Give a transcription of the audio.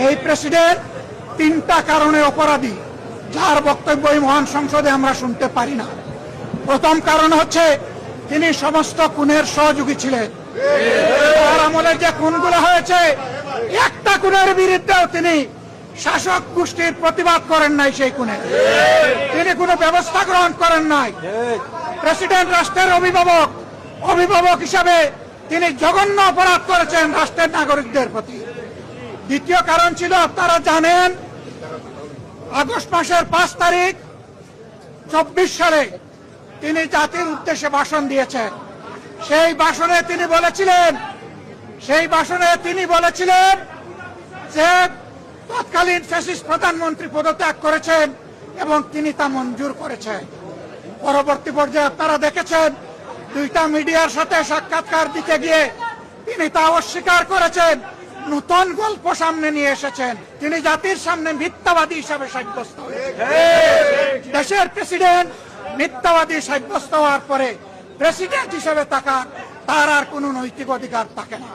এই প্রেসিডেন্ট তিনটা কারণে অপরাধী, যার বক্তব্য এই মহান সংসদে আমরা শুনতে পারি না। প্রথম কারণ হচ্ছে তিনি সমস্ত খুনের সহযোগী ছিলেন। তার আমলে যে খুনগুলো হয়েছে, একটা খুনের বিরুদ্ধেও তিনি শাসক গোষ্ঠীর প্রতিবাদ করেন নাই। সেই খুনে তিনি কোনো ব্যবস্থা গ্রহণ করেন নাই। প্রেসিডেন্ট রাষ্ট্রের অভিভাবক হিসাবে তিনি জঘন্য অপরাধ করেছেন রাষ্ট্রের নাগরিকদের প্রতি। দ্বিতীয় কারণ ছিল, আপনারা জানেন, আগস্ট মাসের 5 তারিখ 24 সালে তিনি জাতির উদ্দেশ্যে ভাষণ দিয়েছেন। সেই ভাষণে তিনি বলেছিলেন যে তৎকালীন ফ্যাসিস্ট প্রধানমন্ত্রী পদত্যাগ করেছেন এবং তিনি তা মঞ্জুর করেছেন। পরবর্তী পর্যায়ে আপনারা দেখেছেন, 2টা মিডিয়ার সাথে সাক্ষাৎকার দিতে গিয়ে তিনি তা অস্বীকার করেছেন। নতুন গল্প সামনে নিয়ে এসেছেন। তিনি জাতির সামনে মিথ্যাবাদী হিসাবে সাব্যস্ত হয়েছেন। দেশের প্রেসিডেন্ট মিথ্যাবাদী সাব্যস্ত হওয়ার পরে প্রেসিডেন্ট হিসেবে তার আর কোনো নৈতিক অধিকার থাকে না।